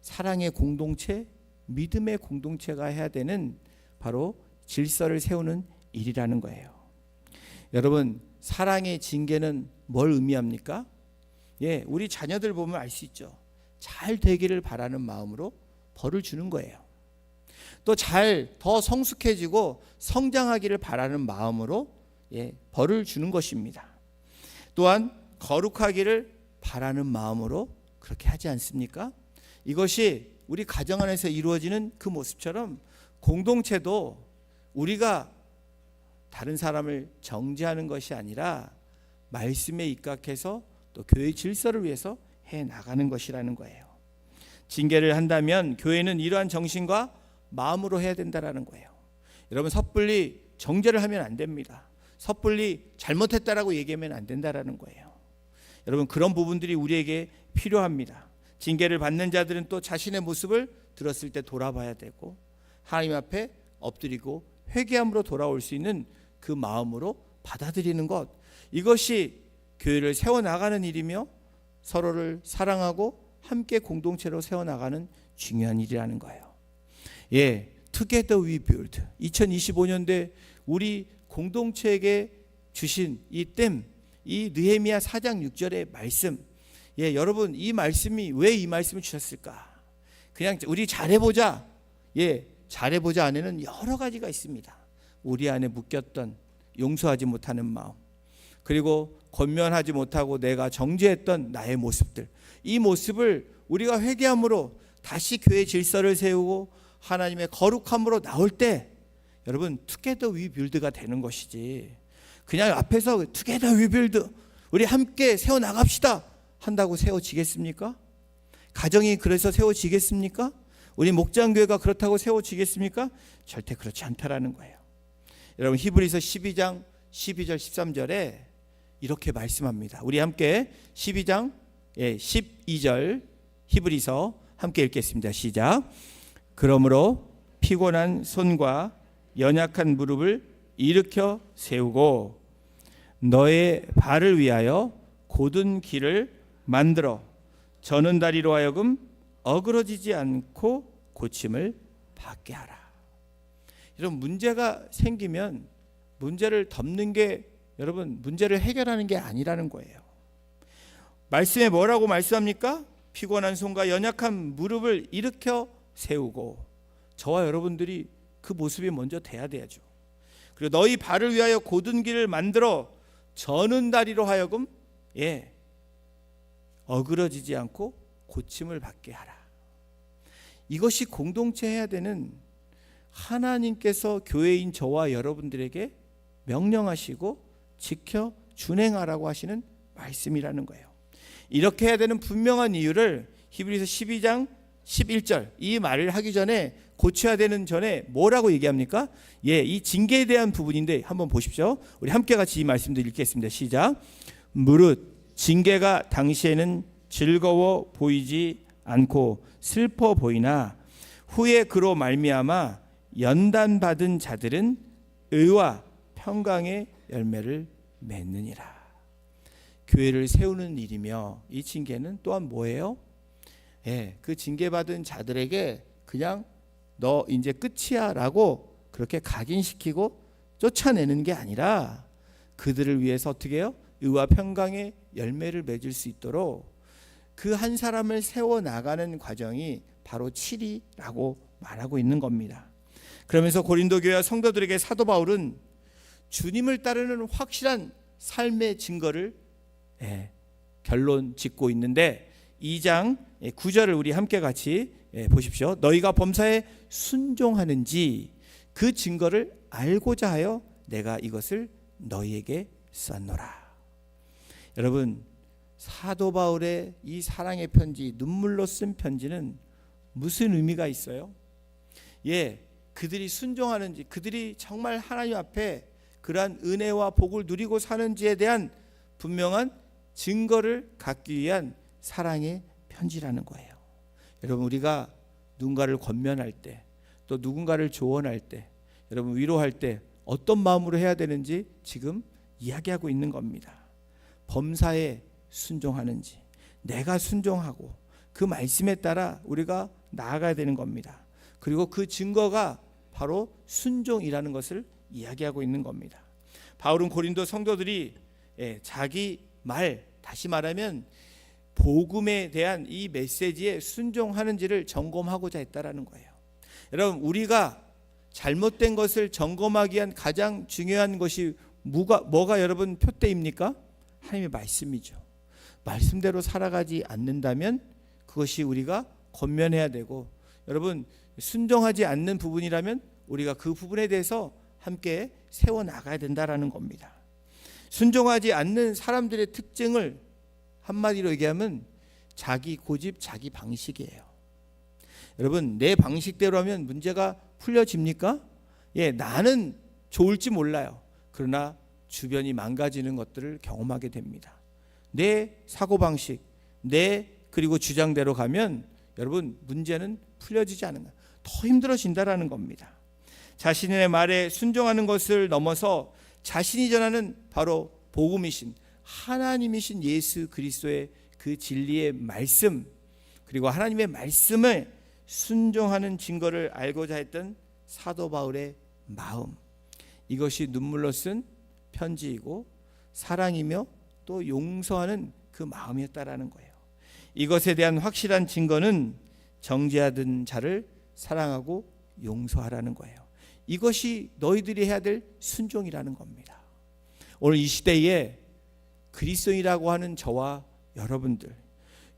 사랑의 공동체, 믿음의 공동체가 해야 되는 바로 질서를 세우는 일이라는 거예요. 여러분, 사랑의 징계는 뭘 의미합니까? 우리 자녀들 보면 알 수 있죠. 잘 되기를 바라는 마음으로 벌을 주는 거예요. 또 더 성숙해지고 성장하기를 바라는 마음으로 벌을 주는 것입니다. 또한 거룩하기를 바라는 마음으로 그렇게 하지 않습니까? 이것이 우리 가정 안에서 이루어지는 그 모습처럼 공동체도 우리가 다른 사람을 정죄하는 것이 아니라 말씀에 입각해서 또 교회의 질서를 위해서 해 나가는 것이라는 거예요. 징계를 한다면 교회는 이러한 정신과 마음으로 해야 된다라는 거예요. 여러분, 섣불리 정죄를 하면 안 됩니다. 섣불리 잘못했다라고 얘기하면 안 된다라는 거예요. 여러분, 그런 부분들이 우리에게 필요합니다. 징계를 받는 자들은 또 자신의 모습을 들었을 때 돌아봐야 되고 하나님 앞에 엎드리고 회개함으로 돌아올 수 있는 그 마음으로 받아들이는 것, 이것이 교회를 세워나가는 일이며 서로를 사랑하고 함께 공동체로 세워나가는 중요한 일이라는 거예요. Together we build. 2025년대 우리 공동체에게 주신 이 댐, 이 느헤미야 4장 6절의 말씀, 여러분, 이 말씀이 왜 이 말씀을 주셨을까? 그냥 우리 잘해보자, 잘해보자 안에는 여러 가지가 있습니다. 우리 안에 묶였던 용서하지 못하는 마음, 그리고 권면하지 못하고 내가 정죄했던 나의 모습들, 이 모습을 우리가 회개함으로 다시 교회 질서를 세우고 하나님의 거룩함으로 나올 때 여러분, Together we build가 되는 것이지, 그냥 앞에서 Together we build, 우리 함께 세워나갑시다 한다고 세워지겠습니까? 가정이 그래서 세워지겠습니까? 우리 목장교회가 그렇다고 세워지겠습니까? 절대 그렇지 않다라는 거예요. 여러분, 히브리서 12장 12절 13절에 이렇게 말씀합니다. 우리 함께 12장 12절 히브리서 함께 읽겠습니다. 시작. 그러므로 피곤한 손과 연약한 무릎을 일으켜 세우고 너의 발을 위하여 곧은 길을 만들어 저는 다리로 하여금 어그러지지 않고 고침을 받게 하라. 이런 문제가 생기면 문제를 덮는 게 여러분, 문제를 해결하는 게 아니라는 거예요. 말씀에 뭐라고 말씀합니까? 피곤한 손과 연약한 무릎을 일으켜 세우고, 저와 여러분들이 그 모습이 먼저 돼야 되죠. 그리고 너희 발을 위하여 곧은 길을 만들어 저는 다리로 하여금 어그러지지 않고 고침을 받게 하라. 이것이 공동체 해야 되는, 하나님께서 교회인 저와 여러분들에게 명령하시고 지켜 준행하라고 하시는 말씀이라는 거예요. 이렇게 해야 되는 분명한 이유를 히브리서 12장 11절 이 말을 하기 전에, 고쳐야 되는 전에 뭐라고 얘기합니까? 이 징계에 대한 부분인데 한번 보십시오. 우리 함께 같이 이 말씀도 읽겠습니다. 시작. 무릇 징계가 당시에는 즐거워 보이지 않고 슬퍼 보이나 후에 그로 말미암아 연단받은 자들은 의와 평강의 열매를 맺느니라. 교회를 세우는 일이며 이 징계는 또한 뭐예요? 그 징계받은 자들에게 그냥 너 이제 끝이야 라고 그렇게 각인시키고 쫓아내는 게 아니라 그들을 위해서 어떻게 해요? 의와 평강의 열매를 맺을 수 있도록 그 한 사람을 세워나가는 과정이 바로 칠이라고 말하고 있는 겁니다. 그러면서 고린도 교회 성도들에게 사도 바울은 주님을 따르는 확실한 삶의 증거를 결론 짓고 있는데 2장 9절을 우리 함께 같이 보십시오. 너희가 범사에 순종하는지 그 증거를 알고자 하여 내가 이것을 너희에게 썼노라. 여러분, 사도 바울의 이 사랑의 편지, 눈물로 쓴 편지는 무슨 의미가 있어요? 그들이 순종하는지, 그들이 정말 하나님 앞에 그러한 은혜와 복을 누리고 사는지에 대한 분명한 증거를 갖기 위한 사랑의 편지라는 거예요. 여러분, 우리가 누군가를 권면할 때, 또 누군가를 조언할 때, 여러분 위로할 때 어떤 마음으로 해야 되는지 지금 이야기하고 있는 겁니다. 범사에 순종하는지, 내가 순종하고 그 말씀에 따라 우리가 나아가야 되는 겁니다. 그리고 그 증거가 바로 순종이라는 것을 이야기하고 있는 겁니다. 바울은 고린도 성도들이 자기 말, 다시 말하면 복음에 대한 이 메시지에 순종하는지를 점검하고자 했다라는 거예요. 여러분, 우리가 잘못된 것을 점검하기 위한 가장 중요한 것이 뭐가 여러분 표대입니까? 하나님의 말씀이죠. 말씀대로 살아가지 않는다면 그것이 우리가 권면해야 되고, 여러분 순종하지 않는 부분이라면 우리가 그 부분에 대해서 함께 세워나가야 된다라는 겁니다. 순종하지 않는 사람들의 특징을 한마디로 얘기하면 자기 고집, 자기 방식이에요. 여러분, 내 방식대로 하면 문제가 풀려집니까? 나는 좋을지 몰라요. 그러나 주변이 망가지는 것들을 경험하게 됩니다. 내 사고방식, 그리고 주장대로 가면 여러분 문제는 풀려지지 않는 거예요. 더 힘들어진다라는 겁니다. 자신의 말에 순종하는 것을 넘어서 자신이 전하는 바로 복음이신 하나님이신 예수 그리스도의 그 진리의 말씀, 그리고 하나님의 말씀을 순종하는 증거를 알고자 했던 사도 바울의 마음, 이것이 눈물로 쓴 편지이고 사랑이며 또 용서하는 그 마음이었다라는 거예요. 이것에 대한 확실한 증거는 정죄하던 자를 사랑하고 용서하라는 거예요. 이것이 너희들이 해야 될 순종이라는 겁니다. 오늘 이 시대에 그리스도인이라고 하는 저와 여러분들,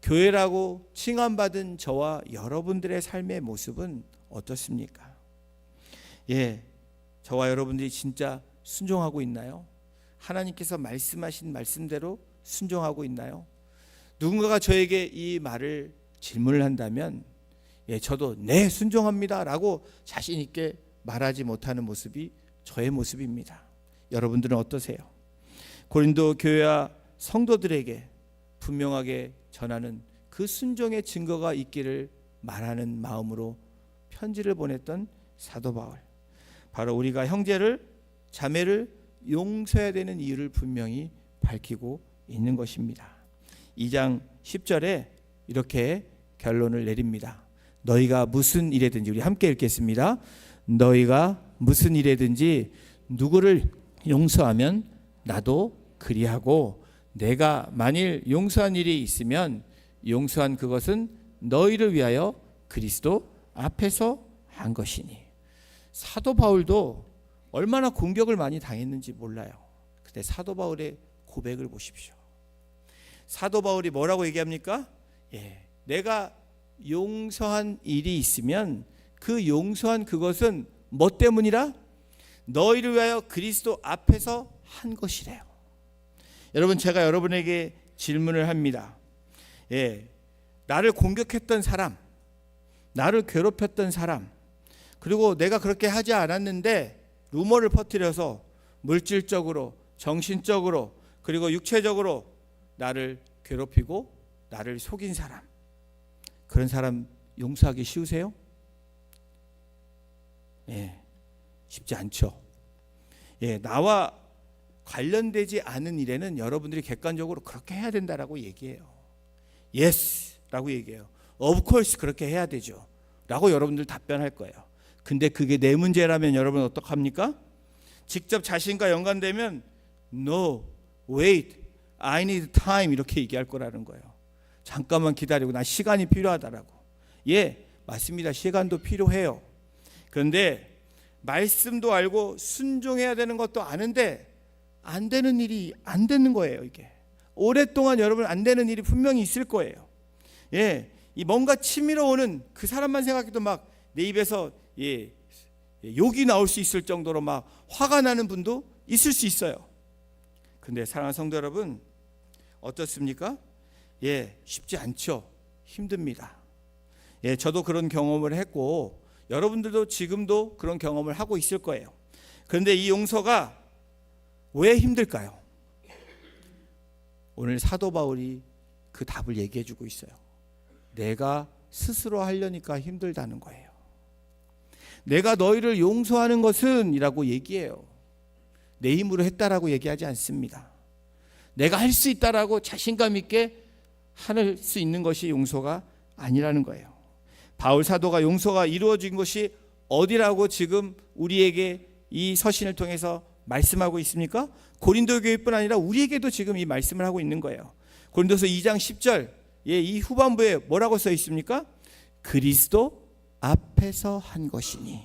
교회라고 칭함받은 저와 여러분들의 삶의 모습은 어떻습니까? 저와 여러분들이 진짜 순종하고 있나요? 하나님께서 말씀하신 말씀대로 순종하고 있나요? 누군가가 저에게 이 말을 질문을 한다면 저도 네 순종합니다 라고 자신 있게 말하지 못하는 모습이 저의 모습입니다. 여러분들은 어떠세요? 고린도 교회와 성도들에게 분명하게 전하는 그 순종의 증거가 있기를 말하는 마음으로 편지를 보냈던 사도 바울, 바로 우리가 형제를 자매를 용서해야 되는 이유를 분명히 밝히고 있는 것입니다. 2장 10절에 이렇게 결론을 내립니다. 너희가 무슨 일에든지, 우리 함께 읽겠습니다. 너희가 무슨 일에든지 누구를 용서하면 나도 그리하고, 내가 만일 용서한 일이 있으면 용서한 그것은 너희를 위하여 그리스도 앞에서 한 것이니. 사도 바울도 얼마나 공격을 많이 당했는지 몰라요. 근데 사도 바울의 고백을 보십시오. 사도 바울이 뭐라고 얘기합니까? 내가 용서한 일이 있으면 그 용서한 그것은 뭐 때문이라? 너희를 위하여 그리스도 앞에서 한 것이래요. 여러분, 제가 여러분에게 질문을 합니다. 나를 공격했던 사람, 나를 괴롭혔던 사람, 그리고 내가 그렇게 하지 않았는데 루머를 퍼뜨려서 물질적으로, 정신적으로, 그리고 육체적으로 나를 괴롭히고 나를 속인 사람, 그런 사람 용서하기 쉬우세요? 쉽지 않죠. 나와 관련되지 않은 일에는 여러분들이 객관적으로 그렇게 해야 된다라고 얘기해요. Yes 라고 얘기해요. Of course 그렇게 해야 되죠 라고 여러분들 답변할 거예요. 근데 그게 내 문제라면 여러분 어떡합니까? 직접 자신과 연관되면 No, wait, I need time 이렇게 얘기할 거라는 거예요. 잠깐만 기다리고, 나 시간이 필요하다라고. 맞습니다. 시간도 필요해요. 그런데 말씀도 알고 순종해야 되는 것도 아는데 안 되는 일이 안 되는 거예요. 이게 오랫동안 여러분 안 되는 일이 분명히 있을 거예요. 이 뭔가 치밀어 오는 그 사람만 생각해도 막 내 입에서 욕이 나올 수 있을 정도로 막 화가 나는 분도 있을 수 있어요. 근데 사랑하는 성도 여러분, 어떻습니까? 쉽지 않죠. 힘듭니다. 저도 그런 경험을 했고 여러분들도 지금도 그런 경험을 하고 있을 거예요. 그런데 이 용서가 왜 힘들까요? 오늘 사도 바울이 그 답을 얘기해 주고 있어요. 내가 스스로 하려니까 힘들다는 거예요. 내가 너희를 용서하는 것은 이라고 얘기해요. 내 힘으로 했다라고 얘기하지 않습니다. 내가 할 수 있다라고 자신감 있게 할 수 있는 것이 용서가 아니라는 거예요. 바울 사도가 용서가 이루어진 것이 어디라고 지금 우리에게 이 서신을 통해서 말씀하고 있습니까? 고린도 교회뿐 아니라 우리에게도 지금 이 말씀을 하고 있는 거예요. 고린도서 2장 10절 이 후반부에 뭐라고 써 있습니까? 그리스도 앞에서 한 것이니.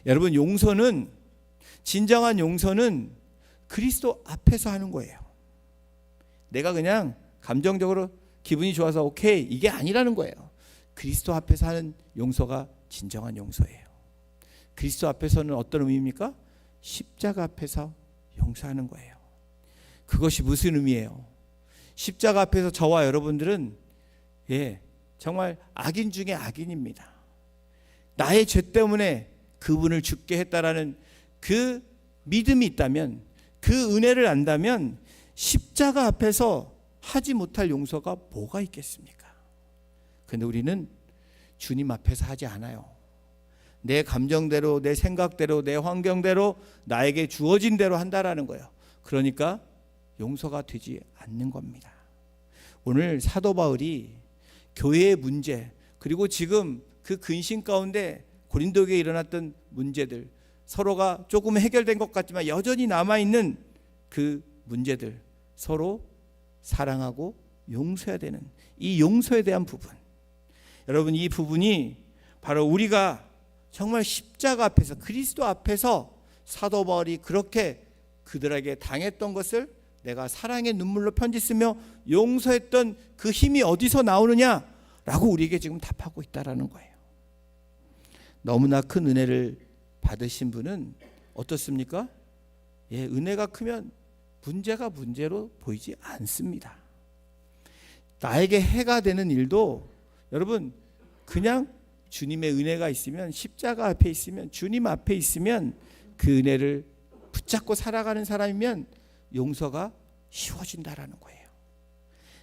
여러분, 용서는, 진정한 용서는 그리스도 앞에서 하는 거예요. 내가 그냥 감정적으로 기분이 좋아서 오케이, 이게 아니라는 거예요. 그리스도 앞에서 하는 용서가 진정한 용서예요. 그리스도 앞에서는 어떤 의미입니까? 십자가 앞에서 용서하는 거예요. 그것이 무슨 의미예요? 십자가 앞에서 저와 여러분들은 정말 악인 중에 악인입니다. 나의 죄 때문에 그분을 죽게 했다라는 그 믿음이 있다면, 그 은혜를 안다면 십자가 앞에서 하지 못할 용서가 뭐가 있겠습니까? 그런데 우리는 주님 앞에서 하지 않아요. 내 감정대로, 내 생각대로, 내 환경대로 나에게 주어진 대로 한다라는 거예요. 그러니까 용서가 되지 않는 겁니다. 오늘 사도 바울이 교회의 문제, 그리고 지금 그 근심 가운데 고린도교에 일어났던 문제들, 서로가 조금 해결된 것 같지만 여전히 남아있는 그 문제들, 서로 사랑하고 용서해야 되는 이 용서에 대한 부분, 여러분, 이 부분이 바로 우리가 정말 십자가 앞에서, 그리스도 앞에서 사도 바울이 그렇게 그들에게 당했던 것을 내가 사랑의 눈물로 편지 쓰며 용서했던 그 힘이 어디서 나오느냐라고 우리에게 지금 답하고 있다라는 거예요. 너무나 큰 은혜를 받으신 분은 어떻습니까? 은혜가 크면 문제가 문제로 보이지 않습니다. 나에게 해가 되는 일도 여러분, 그냥 주님의 은혜가 있으면, 십자가 앞에 있으면, 주님 앞에 있으면, 그 은혜를 붙잡고 살아가는 사람이면 용서가 쉬워진다라는 거예요.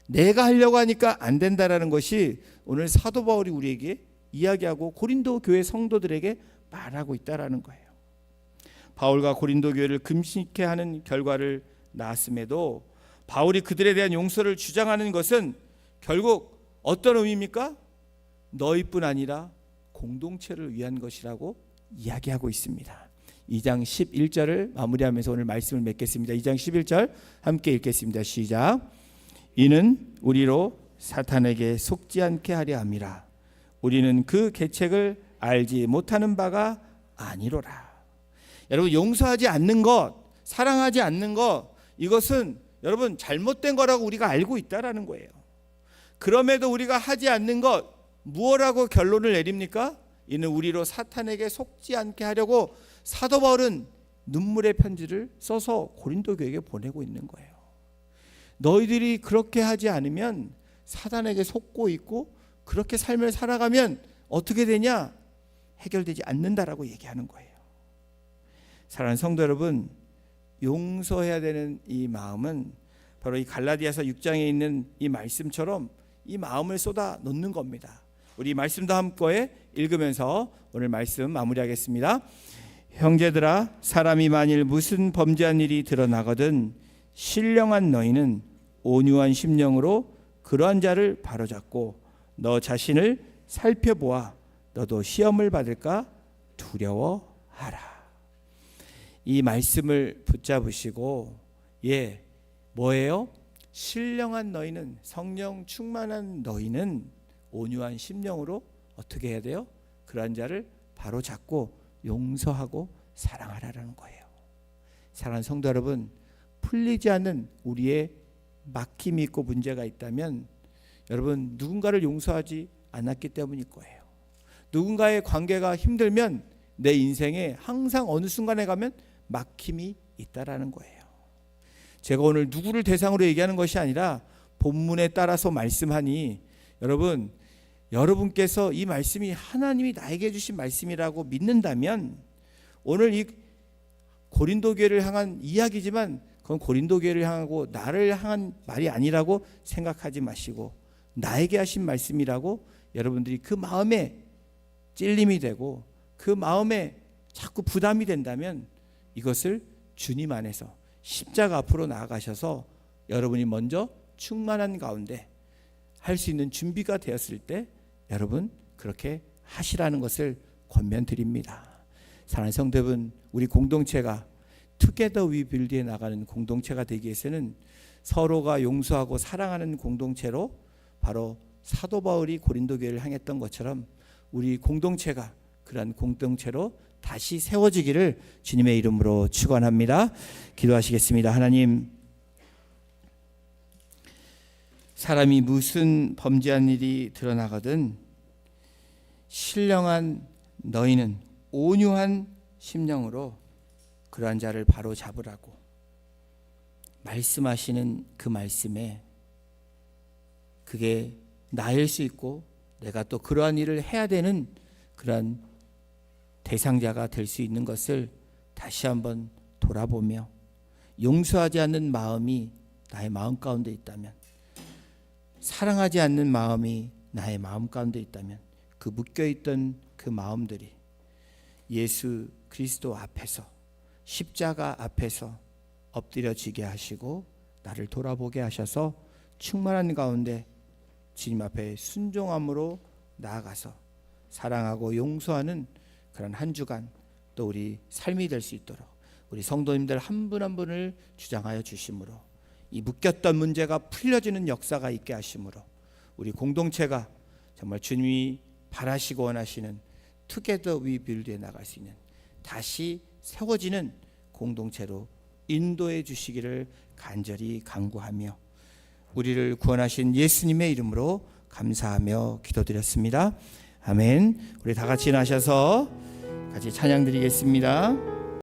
내가 하려고 하니까 안 된다라는 것이 오늘 사도 바울이 우리에게 이야기하고 고린도 교회 성도들에게 말하고 있다라는 거예요. 바울과 고린도 교회를 금식케 하는 결과를 낳았음에도 바울이 그들에 대한 용서를 주장하는 것은 결국 어떤 의미입니까? 너희뿐 아니라 공동체를 위한 것이라고 이야기하고 있습니다. 2장 11절을 마무리하면서 오늘 말씀을 맺겠습니다. 2장 11절 함께 읽겠습니다. 시작. 이는 우리로 사탄에게 속지 않게 하려 함이라. 우리는 그 계책을 알지 못하는 바가 아니로라. 여러분, 용서하지 않는 것, 사랑하지 않는 것, 이것은 여러분 잘못된 거라고 우리가 알고 있다라는 거예요. 그럼에도 우리가 하지 않는 것, 무엇라고 결론을 내립니까? 이는 우리로 사탄에게 속지 않게 하려고 사도 바울은 눈물의 편지를 써서 고린도 교회에 보내고 있는 거예요. 너희들이 그렇게 하지 않으면 사탄에게 속고 있고 그렇게 삶을 살아가면 어떻게 되냐? 해결되지 않는다라고 얘기하는 거예요. 사랑하는 성도 여러분, 용서해야 되는 이 마음은 바로 이 갈라디아서 6장에 있는 이 말씀처럼 이 마음을 쏟아 놓는 겁니다. 우리 말씀도 함께 읽으면서 오늘 말씀 마무리하겠습니다. 형제들아, 사람이 만일 무슨 범죄한 일이 드러나거든 신령한 너희는 온유한 심령으로 그러한 자를 바로잡고 너 자신을 살펴보아 너도 시험을 받을까 두려워하라. 이 말씀을 붙잡으시고 뭐예요? 신령한 너희는, 성령 충만한 너희는 온유한 심령으로 어떻게 해야 돼요? 그러한 자를 바로잡고 용서하고 사랑하라는 거예요. 사랑하는 성도 여러분, 풀리지 않는 우리의 막힘이 있고 문제가 있다면 여러분, 누군가를 용서하지 않았기 때문일 거예요. 누군가의 관계가 힘들면 내 인생에 항상 어느 순간에 가면 막힘이 있다라는 거예요. 제가 오늘 누구를 대상으로 얘기하는 것이 아니라 본문에 따라서 말씀하니 여러분께서 이 말씀이 하나님이 나에게 주신 말씀이라고 믿는다면 오늘 이 고린도 교회를 향한 이야기지만 그건 고린도 교회를 향하고 나를 향한 말이 아니라고 생각하지 마시고 나에게 하신 말씀이라고 여러분들이 그 마음에 찔림이 되고 그 마음에 자꾸 부담이 된다면 이것을 주님 안에서 십자가 앞으로 나아가셔서 여러분이 먼저 충만한 가운데 할 수 있는 준비가 되었을 때 여러분 그렇게 하시라는 것을 권면드립니다. 사랑하는 성도 여러분, 우리 공동체가 Together We Build에 나가는 공동체가 되기 위해서는 서로가 용서하고 사랑하는 공동체로 바로 사도 바울이 고린도 교회를 향했던 것처럼 우리 공동체가 그러한 공동체로 다시 세워지기를 주님의 이름으로 축원합니다. 기도하시겠습니다. 하나님, 사람이 무슨 범죄한 일이 드러나거든 신령한 너희는 온유한 심령으로 그러한 자를 바로 잡으라고 말씀하시는 그 말씀에 그게 나일 수 있고 내가 또 그러한 일을 해야 되는 그러한 대상자가 될 수 있는 것을 다시 한번 돌아보며 용서하지 않는 마음이 나의 마음 가운데 있다면, 사랑하지 않는 마음이 나의 마음 가운데 있다면 그 묶여있던 그 마음들이 예수 그리스도 앞에서 십자가 앞에서 엎드려지게 하시고 나를 돌아보게 하셔서 충만한 가운데 주님 앞에 순종함으로 나아가서 사랑하고 용서하는 그런 한 주간 또 우리 삶이 될 수 있도록 우리 성도님들 한 분 한 분을 주장하여 주심으로 이 묶였던 문제가 풀려지는 역사가 있게 하심으로 우리 공동체가 정말 주님이 바라시고 원하시는 Together We Build에 나갈 수 있는 다시 세워지는 공동체로 인도해 주시기를 간절히 간구하며 우리를 구원하신 예수님의 이름으로 감사하며 기도드렸습니다. 아멘. 우리 다 같이 나셔서 같이 찬양 드리겠습니다.